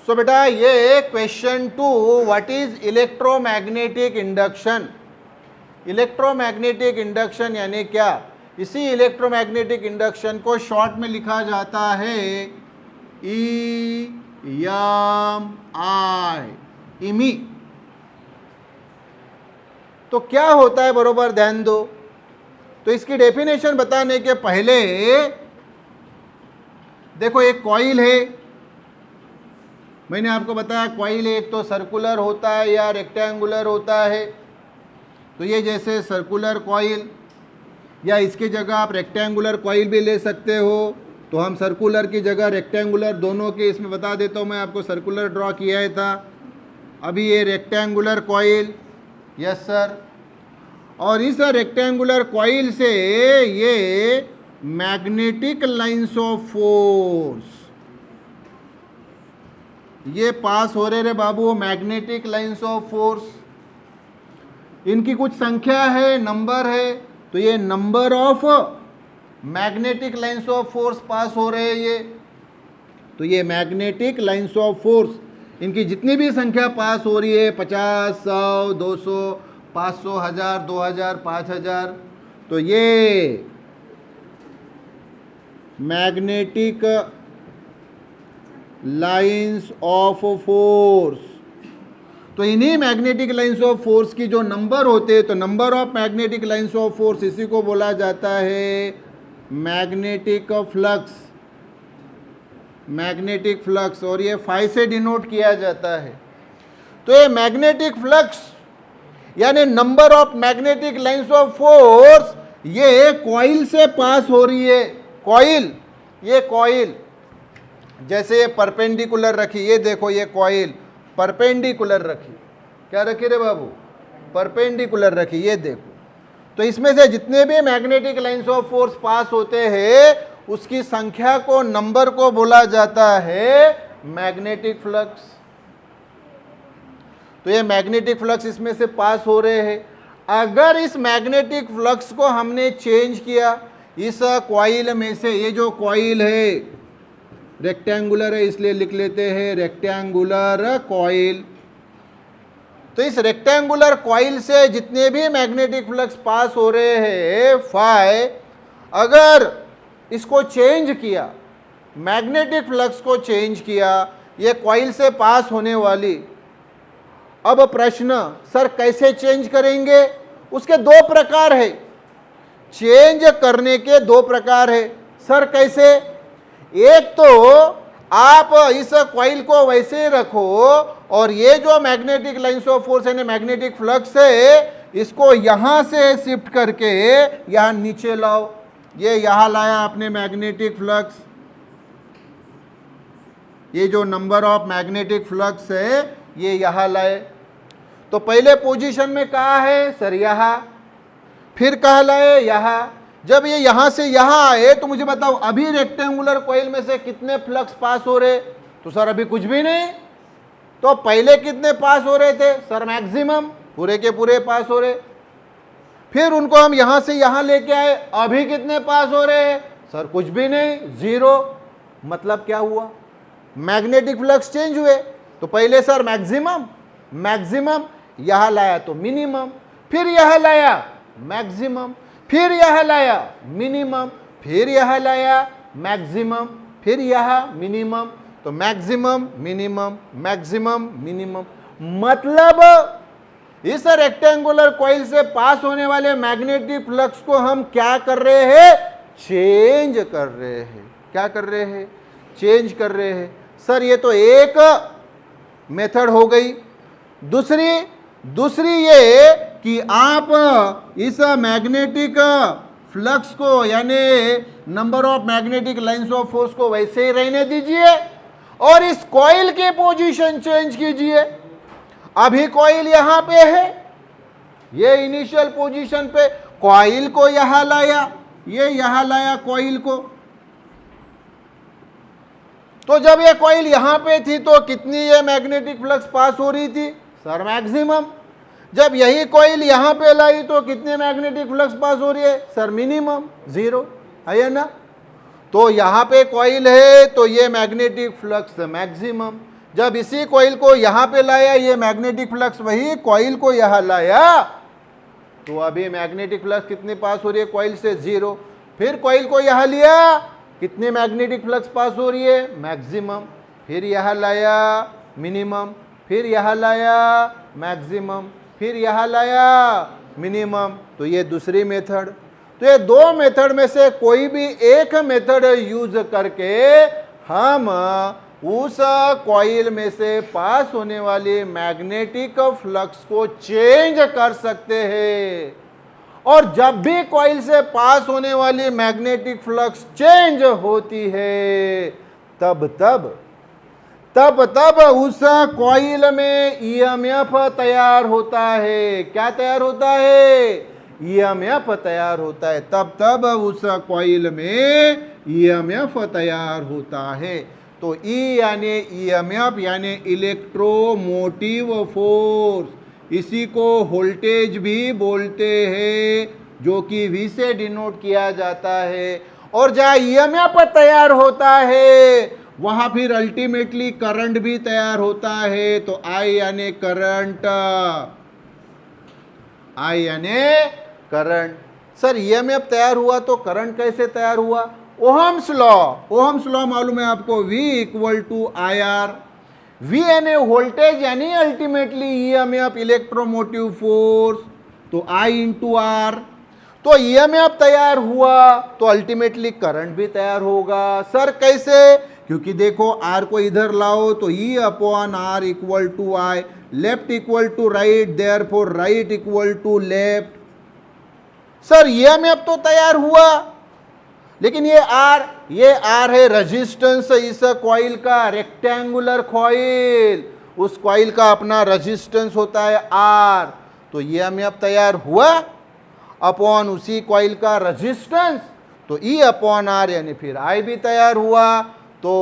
सो बेटा ये question 2, what is electromagnetic induction. Electromagnetic induction यानी क्या? इसी इलेक्ट्रोमैग्नेटिक इंडक्शन को शॉर्ट में लिखा जाता है EMI, इमी। तो क्या होता है बरोबर ध्यान दो। तो इसकी डेफिनेशन बताने के पहले देखो एक कॉइल है, मैंने आपको बताया कॉइल एक तो सर्कुलर होता है या रेक्टेंगुलर होता है। तो ये जैसे सर्कुलर कॉइल, या इसकी जगह आप रेक्टेंगुलर कॉइल भी ले सकते हो। तो हम सर्कुलर की जगह रेक्टेंगुलर दोनों के इसमें बता देता हूँ, मैं आपको सर्कुलर ड्रॉ किया है था। अभी ये रेक्टेंगुलर कॉइल, यस सर, और इस रेक्टेंगुलर कॉइल से ये मैग्नेटिक लाइंस ऑफ फोर्स ये पास हो रहे रे बाबू, मैग्नेटिक लाइंस ऑफ फोर्स। इनकी कुछ संख्या है, नंबर है। तो ये number of magnetic lines of force पास हो रहे हैं ये। तो ये मैग्नेटिक लाइंस ऑफ फोर्स, इनकी जितनी भी संख्या पास हो रही है, 50, 100, 200, 500, 1000, 2000, 5000, तो ये मैग्नेटिक लाइंस ऑफ फोर्स। तो इन्हीं मैग्नेटिक लाइंस ऑफ फोर्स की जो नंबर होते हैं, तो number of magnetic lines of force, इसी को बोला जाता है मैग्नेटिक फ्लक्स। मैग्नेटिक फ्लक्स, और ये फाई से डिनोट किया जाता है। तो ये मैग्नेटिक फ्लक्स यानी number of magnetic lines of force ये कॉइल से पास हो रही है। कॉइल, ये कॉइल जैसे ये परपेंडिकुलर रखी, ये देखो ये कॉइल परपेंडिकुलर रखी, क्या रखी रे बाबू? परपेंडिकुलर रखी, ये देखो। तो इसमें से जितने भी मैग्नेटिक लाइंस ऑफ फोर्स पास होते हैं उसकी संख्या को, नंबर को बोला जाता है मैग्नेटिक फ्लक्स। तो ये मैग्नेटिक फ्लक्स इसमें से पास हो रहे हैं। अगर इस मैग्नेटिक फ्लक्स को हमने चेंज किया, इस कॉइल में से, ये जो कॉइल है रेक्टेंगुलर है इसलिए लिख लेते हैं रेक्टेंगुलर कॉइल। तो इस रेक्टेंगुलर कॉइल से जितने भी मैग्नेटिक फ्लक्स पास हो रहे हैं फाई, अगर इसको चेंज किया, मैग्नेटिक फ्लक्स को चेंज किया, ये कॉइल से पास होने वाली। अब प्रश्न, सर कैसे चेंज करेंगे? उसके दो प्रकार है, चेंज करने के दो प्रकार है। सर कैसे? एक तो आप इस कॉइल को वैसे रखो और ये जो मैग्नेटिक लाइंस ऑफ फोर्स है, मैग्नेटिक फ्लक्स है, इसको यहां से शिफ्ट करके यहां नीचे लाओ। ये यहां लाया आपने मैग्नेटिक फ्लक्स, ये जो नंबर ऑफ मैग्नेटिक फ्लक्स है ये यहां लाए। तो पहले पोजीशन में कहा है सर यहां, फिर कहा लाए यहां। जब ये यहां से यहां आए तो मुझे बताओ अभी रेक्टेंगुलर कॉइल में से कितने फ्लक्स पास हो रहे? तो सर अभी कुछ भी नहीं। तो पहले कितने पास हो रहे थे? सर मैक्सिमम, पूरे के पूरे पास हो रहे। फिर उनको हम यहां से यहां लेके आए, अभी कितने पास हो रहे हैं? सर कुछ भी नहीं, 0। मतलब क्या हुआ? मैग्नेटिक फ्लक्स चेंज हुए। तो पहले सर मैक्सिमम, मैक्सिमम, यहां लाया तो मिनिमम, फिर यहां लाया मैक्सिमम, फिर यह लाया मिनिमम, फिर यह लाया मैक्सिमम, फिर यह मिनिमम। तो मैक्सिमम मिनिमम, मैक्सिमम मिनिमम। मतलब इस रेक्टेंगुलर कॉइल से पास होने वाले मैग्नेटिक फ्लक्स को हम क्या कर रहे हैं? चेंज कर रहे हैं। क्या कर रहे हैं? चेंज कर रहे हैं। सर ये तो एक मेथड हो गई। दूसरी ये कि आप इस मैग्नेटिक फ्लक्स को यानी number of magnetic lines of force को वैसे ही रहने दीजिए और इस कॉइल की पोजीशन चेंज कीजिए। अभी कॉइल यहां पे है, ये इनिशियल पोजीशन पे, कॉइल को यहां लाया, ये यहां लाया कॉइल को। तो जब ये कॉइल यहां पे थी तो कितनी ये मैग्नेटिक फ्लक्स पास हो रही थी? Sir maximum. जब यही कॉइल यहां पे लाई तो कितने मैग्नेटिक फ्लक्स पास हो रही है? सर मिनिमम, 0 है ना। तो यहां पे कॉइल है तो ये मैग्नेटिक फ्लक्स मैक्सिमम, जब इसी कॉइल को यहां पे लाया, ये मैग्नेटिक फ्लक्स वही कॉइल को यहां लाया, तो अभी मैग्नेटिक फ्लक्स कितनी पास हो रही है कॉइल से? 0। फिर कॉइल को यहां लिया, कितनी मैग्नेटिक फ्लक्स पास हो रही है? मैक्सिमम। फिर यहां लाया मिनिमम, फिर यहां लाया मैक्सिमम, फिर यहां लाया मिनिमम। तो ये दूसरी मेथड। तो ये दो मेथड में से कोई भी एक मेथड यूज करके हम उस कॉइल में से पास होने वाली मैग्नेटिक फ्लक्स को चेंज कर सकते हैं। और जब भी कॉइल से पास होने वाली मैग्नेटिक फ्लक्स चेंज होती है, तब उस कॉइल में ईएमएफ तैयार होता है। क्या तैयार होता है? ईएमएफ तैयार होता है। तब उस कॉइल में ईएमएफ तैयार होता है। तो ई यानी ईएमएफ यानी इलेक्ट्रोमोटिव फोर्स, इसी को वोल्टेज भी बोलते हैं, जो कि V से डिनोट किया जाता है। और जहाँ ईएमएफ तैयार होता है वहां फिर अल्टीमेटली करंट भी तैयार होता है। तो आई यानी करंट, आई यानी करंट। सर ईएमएफ तैयार हुआ तो करंट कैसे तैयार हुआ? ओहम्स लॉ मालूम है आपको, V equal to IR। V यानी वोल्टेज यानी अल्टीमेटली ईएमएफ इलेक्ट्रोमोटिव फोर्स, तो I इंटू R। तो ईएमएफ तैयार हुआ तो अल्टीमेटली करंट भी तैयार होगा। सर कैसे? क्योंकि देखो R को इधर लाओ तो E upon R equal to I, left equal to right, therefore right equal to left. Sir EMF तो तैयार हुआ, लेकिन ये R है रेजिस्टेंस इस कॉइल का, रेक्टेंगुलर कॉइल, उस कॉइल का अपना रेजिस्टेंस होता है R। तो ईएमएफ तैयार हुआ अपॉन उसी कॉइल का रेजिस्टेंस, तो E अपॉन R यानी फिर I भी तैयार हुआ। तो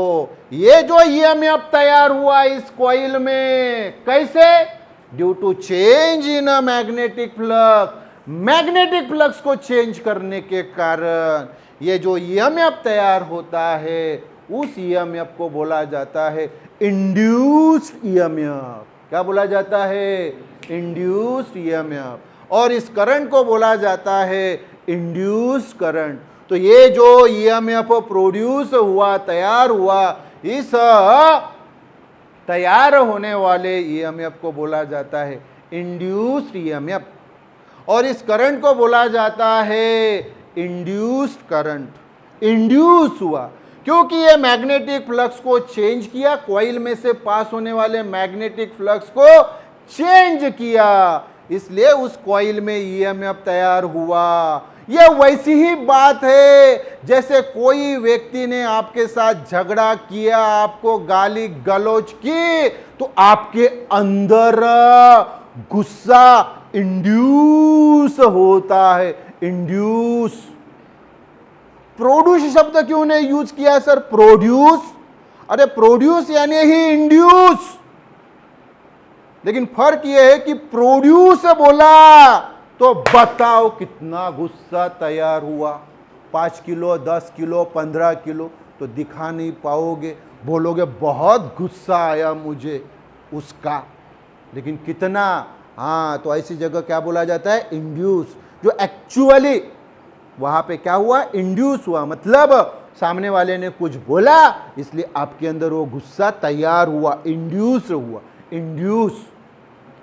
ये जो ईएमएफ तैयार हुआ इस कॉइल में, कैसे? Due to change in magnetic flux. Magnetic flux को चेंज करने के कारण ये जो ईएमएफ तैयार होता है, उस ईएमएफ को बोला जाता है इंड्यूस्ड ईएमएफ। क्या बोला जाता है? Induced EMF. और इस करंट को बोला जाता है इंड्यूस्ड करंट। तो ये जो ईएमएफ प्रोड्यूस हुआ, तैयार हुआ, इस तैयार होने वाले ईएमएफ को बोला जाता है इंड्यूस्ड ईएमएफ। और इस करंट को बोला जाता है इंड्यूस्ड करंट। इंड्यूस हुआ क्योंकि ये मैग्नेटिक फ्लक्स को चेंज किया, कॉइल में से पास होने वाले मैग्नेटिक फ्लक्स को चेंज किया, इसलिए उस कॉइल में ईएमएफ तैयार हुआ। यह वैसी ही बात है जैसे कोई व्यक्ति ने आपके साथ झगड़ा किया, आपको गाली गलौज की, तो आपके अंदर गुस्सा इंड्यूस होता है। इंड्यूस। प्रोड्यूस शब्द क्यों नहीं यूज किया सर? प्रोड्यूस, अरे प्रोड्यूस यानी ही इंड्यूस, लेकिन फर्क यह है कि प्रोड्यूस बोला तो बताओ कितना गुस्सा तैयार हुआ। 5 किलो, 10 किलो, 15 किलो तो दिखा नहीं पाओगे, बोलोगे बहुत गुस्सा आया मुझे उसका, लेकिन कितना? हाँ, तो ऐसी जगह क्या बोला जाता है? इंड्यूस। जो एक्चुअली वहां पे क्या हुआ? इंड्यूस हुआ, मतलब सामने वाले ने कुछ बोला इसलिए आपके अंदर वो गुस्सा तैयार हुआ, इंड्यूस हुआ। Induce,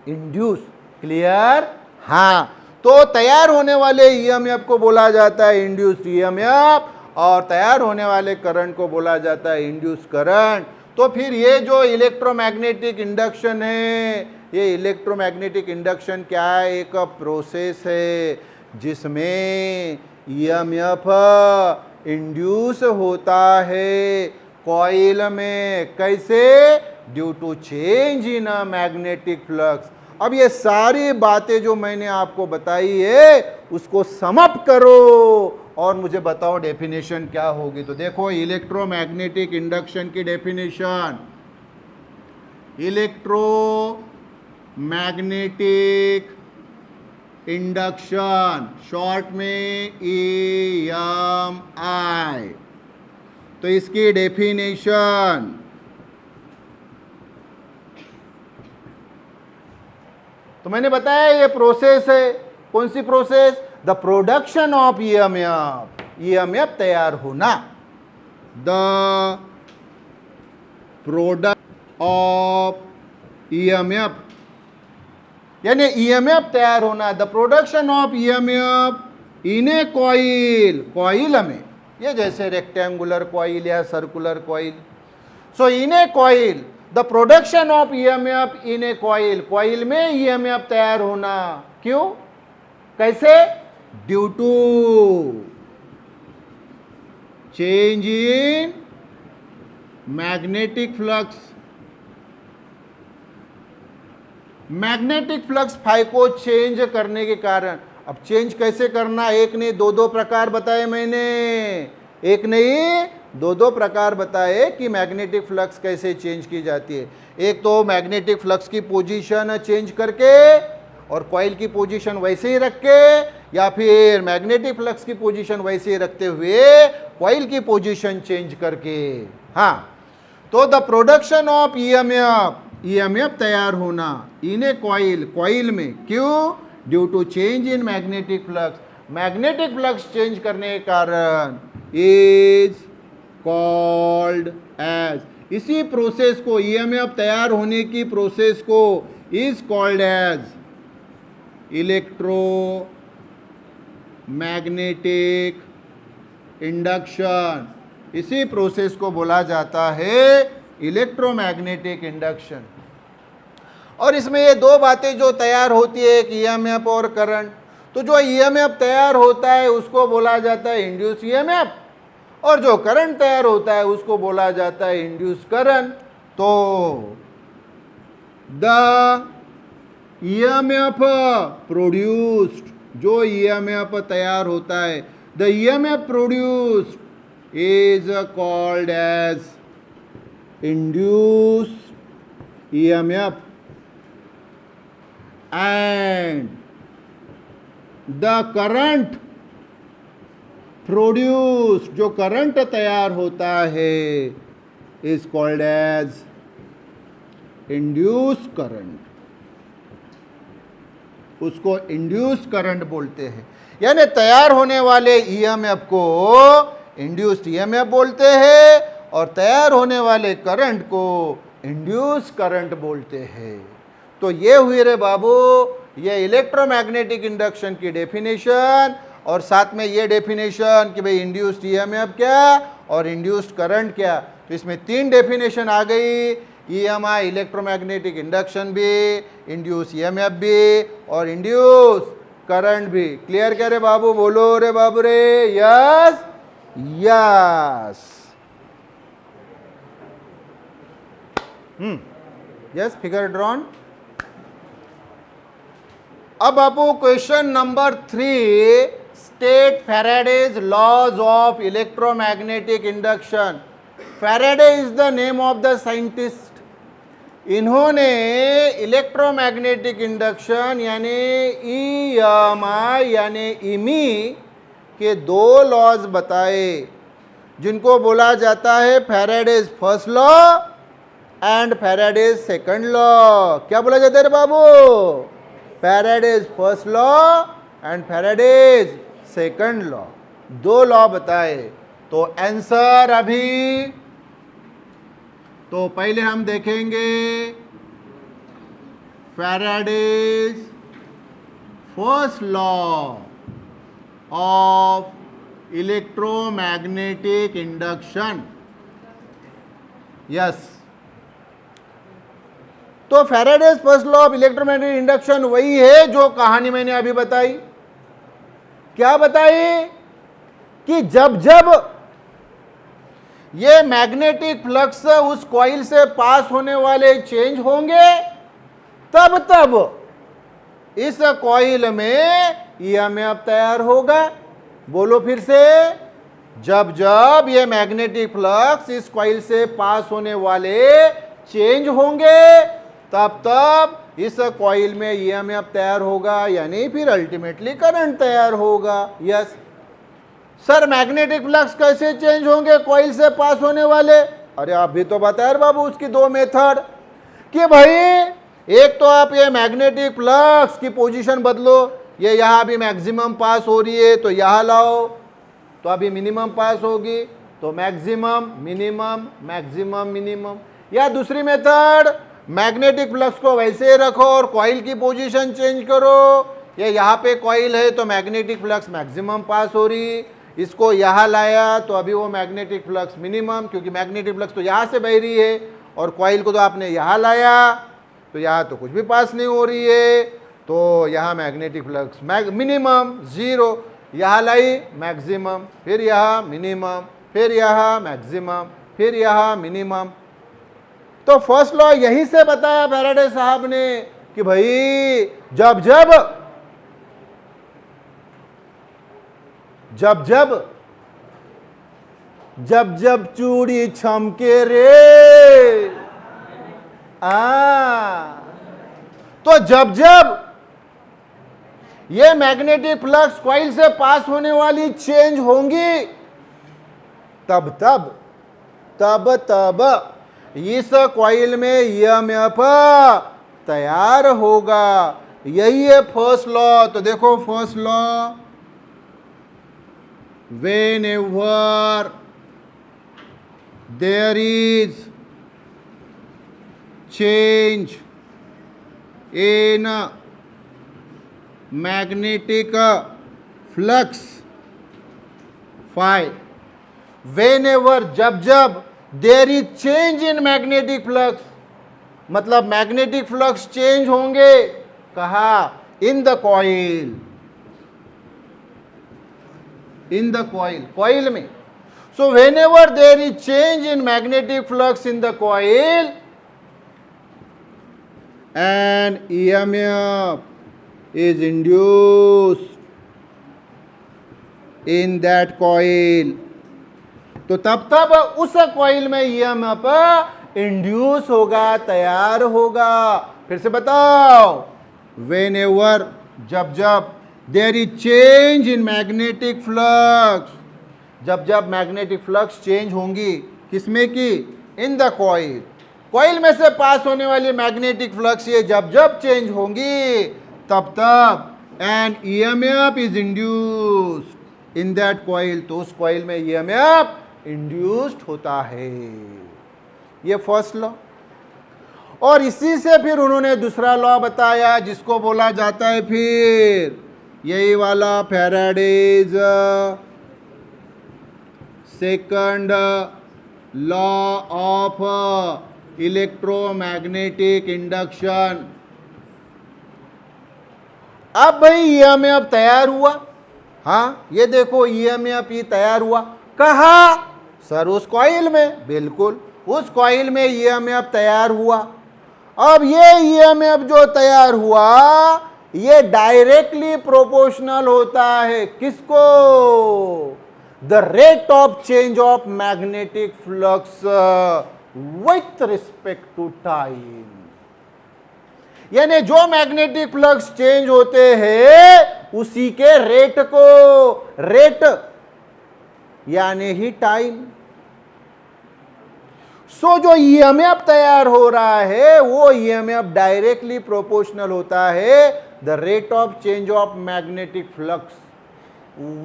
induce. क्लियर? हाँ, तो तैयार होने वाले ईएमएफ को बोला जाता है इंड्यूस्ड ईएमएफ, और तैयार होने वाले करंट को बोला जाता है इंड्यूस्ड करंट। तो फिर ये जो इलेक्ट्रोमैग्नेटिक इंडक्शन है, ये इलेक्ट्रोमैग्नेटिक इंडक्शन क्या है? एक प्रोसेस है जिसमें ईएमएफ इंड्यूस होता है कॉइल में। कैसे? Due to change in magnetic flux. अब ये सारी बातें जो मैंने आपको बताई है उसको समअप करो और मुझे बताओ डेफिनेशन क्या होगी। तो देखो, इलेक्ट्रोमैग्नेटिक इंडक्शन की डेफिनेशन, इलेक्ट्रोमैग्नेटिक इंडक्शन शॉर्ट में EMI। तो इसकी डेफिनेशन, तो मैंने बताया ये प्रोसेस है, कौन सी process? The production of EMF, EMF तैयार होना, द प्रोडक्ट ऑफ ईएमएफ, यानी ईएमएफ तैयार होना, the production of EMF in a coil, coil में, ये जैसे रेक्टेंगुलर कॉइल या circular coil. So in a coil the production of EMF in a coil, coil में ईएमएफ तैयार होना, क्यों, कैसे? Due to change in magnetic flux, magnetic flux phi को चेंज करने के कारण। अब चेंज कैसे करना, एक नहीं दो दो प्रकार बताए मैंने, एक नहीं दो दो प्रकार बताए कि मैग्नेटिक फ्लक्स कैसे चेंज की जाती है। एक तो मैग्नेटिक फ्लक्स की पोजीशन चेंज करके और कॉइल की पोजीशन वैसे ही रख के, या फिर मैग्नेटिक फ्लक्स की पोजीशन वैसे ही रखते हुए कॉइल की पोजीशन चेंज करके। हाँ, तो the production of EMF, EMF तैयार होना इन ए कॉइल, कॉइल में, क्यों? Due to change in magnetic flux, magnetic flux change करने के कारण, इज कॉल्ड एज, इसी प्रोसेस को, ईएमएफ तैयार होने की प्रोसेस को is called as electromagnetic induction, इसी प्रोसेस को बोला जाता है इलेक्ट्रोमैग्नेटिक इंडक्शन। और इसमें ये दो बातें जो तैयार होती है, एक ईएमएफ और करंट। तो जो ईएमएफ तैयार होता है उसको बोला जाता है इंड्यूस ईएमएफ, और जो करंट तैयार होता है उसको बोला जाता है इंड्यूस करंट। तो द ईएमएफ प्रोड्यूस्ड, जो ईएमएफ तैयार होता है, the EMF produced is called as induce EMF, and the current produced, जो करंट तैयार होता है, is called as induced current, उसको इंड्यूस्ड करंट बोलते हैं। यानी तैयार होने वाले ईएमएफ को इंड्यूस्ड ईएमएफ बोलते हैं और तैयार होने वाले करंट को इंड्यूस्ड करंट बोलते हैं। तो ये हुई रे बाबू ये इलेक्ट्रोमैग्नेटिक इंडक्शन की डेफिनेशन, और साथ में ये डेफिनेशन कि भाई इंड्यूस्ड ईएमएफ क्या और इंड्यूस्ड करंट क्या। तो इसमें तीन डेफिनेशन आ गई, ईएमआई इलेक्ट्रोमैग्नेटिक इंडक्शन भी, इंड्यूस ईएमएफ भी, और इंड्यूस करंट भी। क्लियर क्या रे बाबू, बोलो रे बाबू रे, yes yes yes, figure drawn. अब आपको question number 3, state Faraday's laws of electromagnetic induction. Faraday is the name of the scientist. इन्होंने इलेक्ट्रोमैग्नेटिक इंडक्शन यानी ईएमआई यानी इमी के दो लॉज बताए, जिनको बोला जाता है Faraday's first law and Faraday's second law. क्या बोला जाता है रे बाबू, Faraday's first law and Faraday's second law, दो लॉ बताए। तो आंसर अभी, तो पहले हम देखेंगे Faraday's first law of electromagnetic induction. Yes, तो Faraday's first law of electromagnetic induction वही है जो कहानी मैंने अभी बताई। क्या बताई कि जब जब ये मैग्नेटिक फ्लक्स उस कॉइल से पास होने वाले चेंज होंगे, तब तब इस कॉइल में ईएमएफ तैयार होगा। बोलो फिर से, जब जब ये मैग्नेटिक फ्लक्स इस कॉइल से पास होने वाले चेंज होंगे, तब तब इस कॉइल में ईएमएफ तैयार होगा, यानी फिर अल्टीमेटली करंट तैयार होगा। यस सर, मैग्नेटिक फ्लक्स कैसे चेंज होंगे कॉइल से पास होने वाले? अरे आप भी तो बताए बाबू उसकी दो मेथड, कि भाई एक तो आप ये मैग्नेटिक फ्लक्स की पोजीशन बदलो, ये यहाँ अभी मैक्सिमम पास हो रही है तो यहाँ लाओ तो अभी मिनिमम पास होगी, तो मैक्सिमम मिनिमम मैक्सिमम मिनिमम। या दूसरी मेथड, मैग्नेटिक फ्लक्स को वैसे ही रखो और कॉइल की पोजीशन चेंज करो। ये यहाँ पे कॉइल है तो मैग्नेटिक फ्लक्स मैक्सिमम पास हो रही, इसको यहाँ लाया तो अभी वो मैग्नेटिक फ्लक्स मिनिमम, क्योंकि मैग्नेटिक फ्लक्स तो यहाँ से बह रही है और कॉइल को तो आपने यहाँ लाया तो यहाँ तो कुछ भी पास नहीं हो रही है, तो यहाँ मैग्नेटिक फ्लक्स मिनिमम 0, यहाँ लाई मैक्सिमम, फिर यहाँ मिनिमम, फिर यहाँ मैक्सिमम, फिर यहाँ मिनिमम। तो फर्स्ट लॉ यही से बताया फैराडे साहब ने कि भाई जब जब चूड़ी छमके रे, तो जब ये मैग्नेटिक फ्लक्स कॉइल से पास होने वाली चेंज होंगी तब इस कॉइल में ईएमएफ तैयार होगा। यही है फर्स्ट लॉ। तो देखो first law, whenever there is change in magnetic flux phi, whenever जब there is change in magnetic flux, मतलब मैग्नेटिक फ्लक्स चेंज होंगे कहा, इन द कॉइल में। सो whenever there is change in magnetic flux in the coil and EMF is induced in that coil, तो तब उस coil में EMF induce होगा, तैयार होगा। फिर से बताओ, whenever जब there is change in magnetic flux, जब मैग्नेटिक फ्लक्स चेंज होंगी, किसमें की, इन द कॉइल में से पास होने वाली मैग्नेटिक फ्लक्स ये जब चेंज होंगी तब and EMF is induced in that coil, तो उस कॉइल में ईएमएफ इंड्यूस्ड होता है। ये फर्स्ट लॉ। और इसी से फिर उन्होंने दूसरा लॉ बताया जिसको बोला जाता है फिर यही वाला Faraday's second law of electromagnetic induction. अब भाई ईएमएफ तैयार हुआ, हाँ ये देखो ईएमएफ ये तैयार हुआ, कहा सर उस कॉइल में, बिल्कुल उस कॉइल में ईएमएफ तैयार हुआ। अब ये ईएमएफ जो तैयार हुआ ये डायरेक्टली प्रोपोर्शनल होता है किसको, the rate of change of magnetic flux with respect to time. यानी जो मैग्नेटिक फ्लक्स चेंज होते हैं उसी के रेट को, रेट यानी ही टाइम। सो जो ईएमएफ तैयार हो रहा है वो ईएमएफ डायरेक्टली प्रोपोर्शनल होता है the rate of change of magnetic flux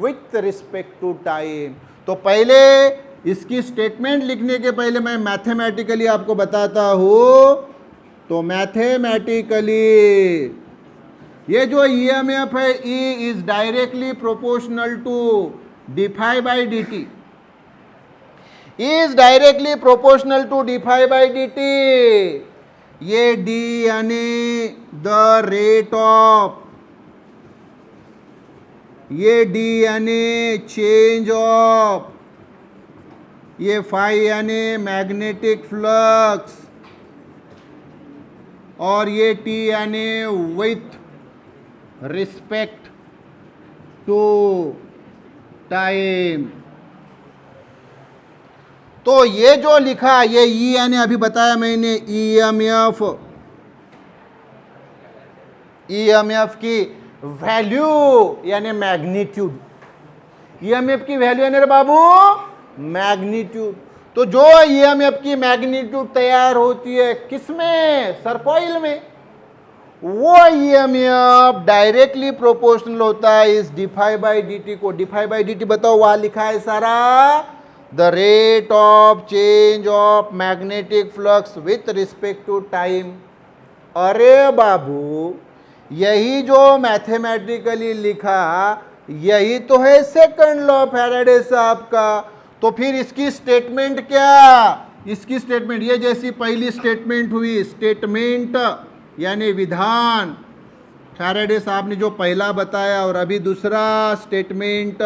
with respect to time. तो पहले इसकी स्टेटमेंट लिखने के पहले मैं मैथमेटिकली आपको बताता हूं। तो मैथमेटिकली ये जो ईएमएफ है E is directly proportional to d phi by d t, is directly proportional to d phi by d t. ये डी यानी द रेट ऑफ, ये डी यानी चेंज ऑफ, ये फाई यानी मैग्नेटिक फ्लक्स, और ये टी यानी विथ रिस्पेक्ट टू टाइम। तो ये जो लिखा ये ई यानी अभी बताया मैंने ईएमएफ की वैल्यू यानी मैग्नीट्यूड, ईएमएफ की वैल्यू यानी रे बाबू मैग्नीट्यूड। तो जो ईएमएफ की मैग्नीट्यूड तैयार होती है किसमें, सर कॉइल में, वो ईएमएफ डायरेक्टली प्रोपोर्शनल होता है इस डिफाई बाई dt को। डिफाई बाई dt बताओ, वहां लिखा है सारा, the rate of change of magnetic flux with respect to time. अरे बाबू, यही जो मैथमेटिकली लिखा, यही तो है सेकंड लॉ फैराडे साहब का। तो फिर इसकी स्टेटमेंट क्या, इसकी स्टेटमेंट ये जैसी पहली स्टेटमेंट हुई, स्टेटमेंट यानी विधान, फैराडे साहब ने जो पहला बताया, और अभी दूसरा स्टेटमेंट,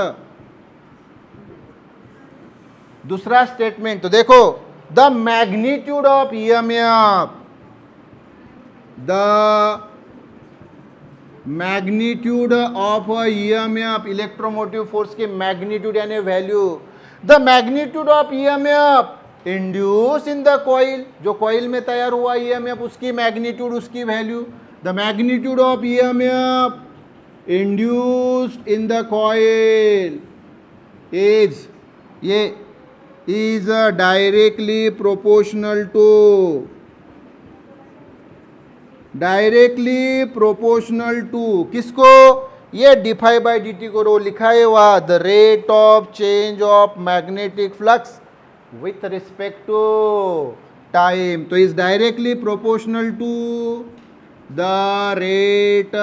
दूसरा स्टेटमेंट। तो देखो, the magnitude of EMF, the magnitude of EMF, electromotive force की मैग्नीट्यूड यानी value, the magnitude of EMF induce in the coil, जो कॉइल में तैयार हुआ ईएमएफ उसकी मैग्नीट्यूड, उसकी value, the magnitude of EMF induced in the coil is, ये is directly proportional to, directly proportional to किसको, ये डिफाई बाई dt को रो लिखा है वहां, the rate of change of magnetic flux with respect to time. तो is directly proportional to the rate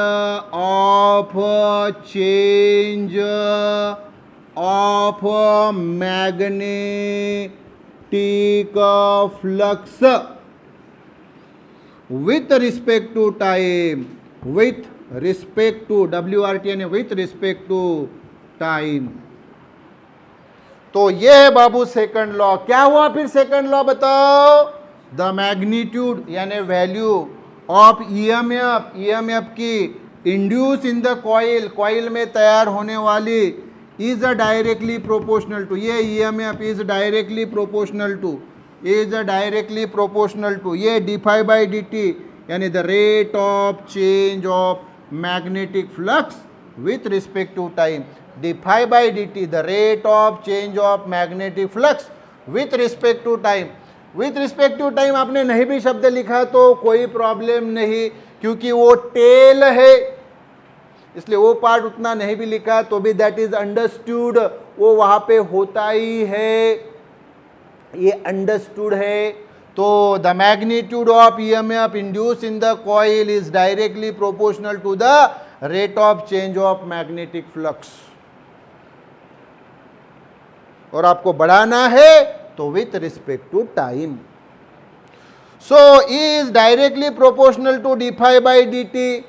of change of magnetic flux with respect to time, with respect to WRT यानी with respect to time। तो ये है बाबू second law. क्या हुआ फिर second law बताओ, the magnitude यानी वैल्यू ऑफ ईएमएफ, ईएमएफ की induce in the coil, coil में तैयार होने वाली, is a directly proportional to, ये EMF is directly proportional to, is directly proportional to, ये डिफाई बाई dt यानी the rate of change of magnetic flux with respect to time, d phi by dt the rate of change of magnetic flux with respect to time. With respect to time आपने नहीं भी शब्द लिखा तो कोई problem नहीं, क्योंकि वो टेल है, इसलिए वो पार्ट उतना नहीं भी लिखा तो भी दैट इज अंडरस्टूड, वो वहां पे होता ही है, ये अंडरस्टूड है। तो the magnitude of EMF induce in the coil is directly proportional to the rate of change of magnetic flux. और आपको बढ़ाना है तो with respect to time. So is directly proportional to d phi by dt।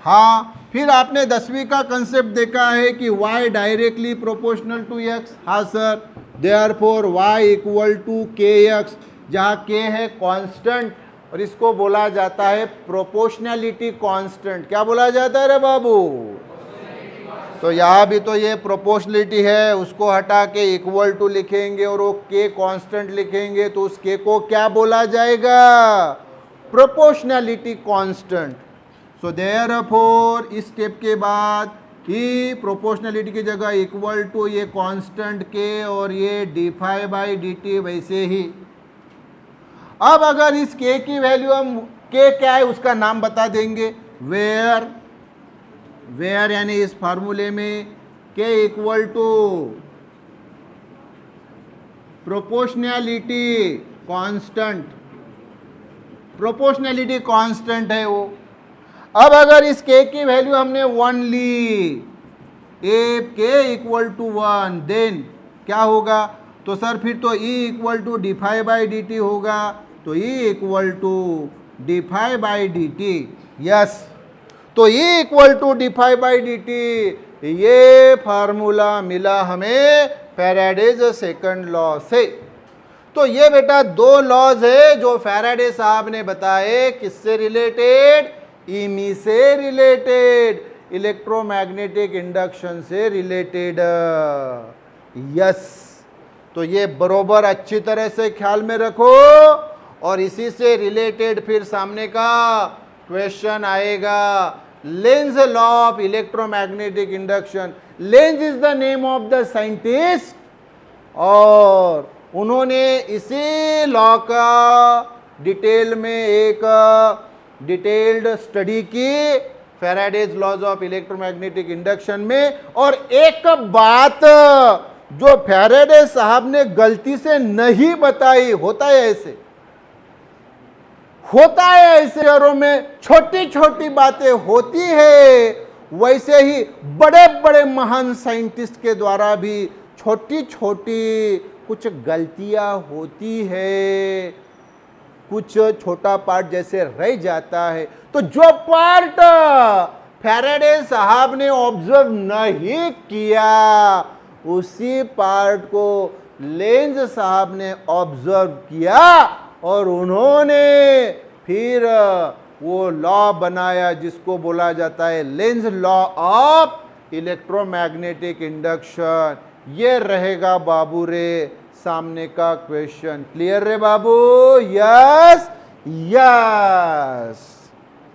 हाँ, फिर आपने 10वीं का कंसेप्ट देखा है कि y directly proportional to x। हाँ sir, therefore y equal to kx, जहाँ k है कांस्टेंट और इसको बोला जाता है प्रोपोर्शनैलिटी कांस्टेंट। क्या बोला जाता है रे बाबू, तो यहाँ भी तो ये प्रोपोर्शनलिटी है, उसको हटा के इक्वल टू लिखेंगे और वो k कांस्टेंट लिखेंगे तो उस k को क्या बोला जाएगा, प्रोपोर्शनैलिटी कांस्टेंट। सो देयरफॉर इस स्टेप के बाद ही प्रोपोर्शनलिटी की जगह इक्वल टू ये कांस्टेंट k और ये डिफाई बाई dt वैसे ही। अब अगर इस k की वैल्यू हम, k क्या है उसका नाम बता देंगे, वेयर, वेयर यानी इस फार्मूले में k equal to proportionality constant, proportionality constant है वो। अब अगर इस k की वैल्यू हमने 1 ली, if k equal to 1 then क्या होगा, तो सर फिर तो E equal to d phi by dt होगा, तो E equal to d phi by dt, yes. तो E equal to d phi by dt, ये फार्मूला मिला हमें फैराडेज सेकंड लॉ से। तो ये बेटा दो लॉज है जो फैराडे साहब ने बताए, किससे रिलेटेड, इमी से रिलेटेड, इलेक्ट्रोमैग्नेटिक इंडक्शन से रिलेटेड, यस। तो ये बरोबर अच्छी तरह से ख्याल में रखो और इसी से रिलेटेड फिर सामने का क्वेश्चन आएगा, Lenz law of electromagnetic induction. Lenz is the name of the scientist और उन्होंने इसी लॉ का डिटेल में एक डिटेल्ड स्टडी की Faraday's laws of electromagnetic induction में। और एक बात जो फैराडे साहब ने गलती से नहीं बताई, होता है ऐसे, होता है ऐसे शहरों में छोटी छोटी बातें होती है, वैसे ही बड़े बड़े महान साइंटिस्ट के द्वारा भी छोटी छोटी कुछ गलतियां होती है, कुछ छोटा पार्ट जैसे रह जाता है। तो जो पार्ट फैराडे साहब ने ऑब्जर्व नहीं किया, उसी पार्ट को लेंज साहब ने ऑब्जर्व किया और उन्होंने फिर वो लॉ बनाया जिसको बोला जाता है length law of electromagnetic induction. ये रहेगा बाबू रे सामने का क्वेश्चन। क्लियर रे बाबू? Yes yes.